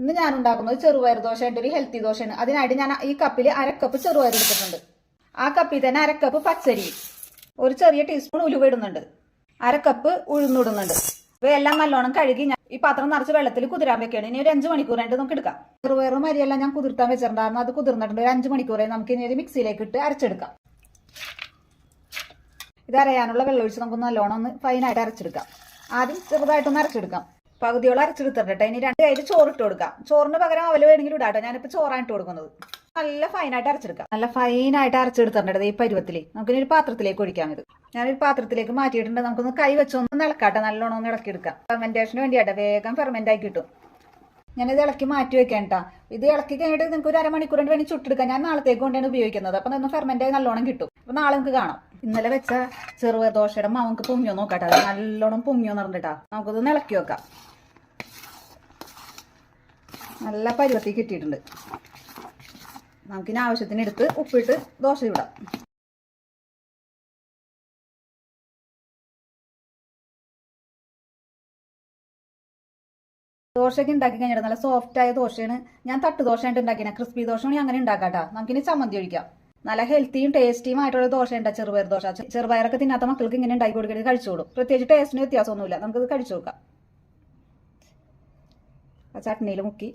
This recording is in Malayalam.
ഇന്ന് ഞാൻ ഉണ്ടാക്കുന്നത് ചെറുപയർ ദോശയുടെ ഒരു ഹെൽത്തി ദോശയാണ്. അതിനായിട്ട് ഞാൻ ഈ കപ്പിൽ 1/2 കപ്പ് ചെറുപയർ എടുത്തിട്ടുണ്ട്. ആ കപ്പിൽ തന്നെ 1/2 കപ്പ് പച്ചരി, ഒരു ചെറിയ ടീസ്പൂൺ ഉലുവ ഇടുന്നുണ്ട്, 1/2 കപ്പ് ഉഴുന്നിടുന്നുണ്ട്. ഇവയെല്ലാം നല്ലോണം കഴുകി ഞാൻ ഈ പാത്രം നിറച്ച് വെള്ളത്തിൽ കുതിരാൻ വെക്കുകയാണ്. ഇനി ഒരു 5 മണിക്കൂറായിട്ട് നമുക്ക് എടുക്കാം. ചെറുപയറും അരിയെല്ലാം ഞാൻ കുതിർത്താൻ വെച്ചിട്ടുണ്ടായിരുന്നു. അത് കുതിർന്നിട്ടുണ്ട്. ഒരു 5 മണിക്കൂറായി. നമുക്ക് ഇനി ഒരു മിക്സിയിലേക്ക് ഇട്ട് അരച്ചെടുക്കാം. ഇത് അരയാനുള്ള വെള്ളമൊഴിച്ച് നമുക്ക് നല്ലോണം ഒന്ന് ഫൈനായിട്ട് അരച്ചെടുക്കാം. ആദ്യം ചെറുതായിട്ടൊന്ന് അരച്ചെടുക്കാം. പകുതിയോളം അരച്ചെടുത്തിട്ട് ഇനി 2 കയ്യിൽ ചോറിട്ട് കൊടുക്കാം. ചോറിന് പകരം അവല് വേണമെങ്കിലും ഇടാട്ടോ. ഞാനിപ്പോൾ ചോറായിട്ട് കൊടുക്കുന്നത്. നല്ല ഫൈനായിട്ട് അരച്ചെടുക്കാം. നല്ല ഫൈനായിട്ട് അരച്ചെടുത്തിട്ടുണ്ട്. ഈ പരുവത്തിൽ നമുക്കിനി ഒരു പാത്രത്തിലേക്ക് ഒഴിക്കാം. ഇത് ഞാനൊരു പാത്രത്തിലേക്ക് മാറ്റിയിട്ടുണ്ട്. നമുക്കൊന്ന് കൈ വെച്ചൊന്ന് ഇളക്കാട്ടെ. നല്ലോണം ഒന്ന് ഇളക്കിയെടുക്കാം. ഫെർമെന്റേഷന് വേണ്ടിയാട്ടെ, വേഗം ഫെർമെന്റ് ആയി കിട്ടും. ഞാനിത് ഇളക്കി മാറ്റി വെക്കാം കേട്ടോ. ഇത് ഇളക്കി കഴിഞ്ഞിട്ട് നിങ്ങൾക്ക് ഒരു അരമണിക്കൂർ കൊണ്ട് വേണമെങ്കിൽ ചുട്ടെടുക്കാം. ഞാൻ നാളത്തേക്ക് കൊണ്ടാണ് ഉപയോഗിക്കുന്നത്. അപ്പം ഒന്ന് ഫെർമെന്റ് ആയി നല്ലോണം കിട്ടും. അപ്പം നാളെ നമുക്ക് കാണാം. ഇന്നലെ വെച്ച ചെറുപയർ ദോശയുടെ മാവ് നമുക്ക് പൊങ്ങിയോ നോക്കാട്ടെ. അത് നല്ലോണം പൊങ്ങിയോ പറഞ്ഞിട്ടാ. നമുക്കിതൊന്ന് ഇളക്കി വെക്കാം. നല്ല പരുവത്തി കിട്ടിയിട്ടുണ്ട്. നമുക്കിനി ആവശ്യത്തിന് എടുത്ത് ഉപ്പിട്ട് ദോശ ചൂടാം. ദോശയ്ക്ക് ഉണ്ടാക്കി കഴിഞ്ഞിട്ട് നല്ല സോഫ്റ്റ് ആയ ദോശയാണ്. ഞാൻ തട്ട് ദോശയായിട്ട് ഉണ്ടാക്കിയ ക്രിസ്പി ദോശയാണ് അങ്ങനെ ഉണ്ടാക്കാട്ടാ. നമുക്കിനി ചമ്മന്തി ഒഴിക്കാം. നല്ല ഹെൽത്തിയും ടേസ്റ്റിയും ആയിട്ടുള്ള ദോശ ഉണ്ടാ ചെറുപയർ ദോശ. ചെറുപയറൊക്കെ തിന്നാത്ത മക്കൾക്ക് ഇങ്ങനെ ഉണ്ടാക്കി കൊടുക്കുന്നത് കഴിച്ചോളും. പ്രത്യേകിച്ച് ടേസ്റ്റിന് വ്യത്യാസമൊന്നുമില്ല. നമുക്കിത് കഴിച്ചു നോക്കാം. ചട്നിയിൽ മുക്കി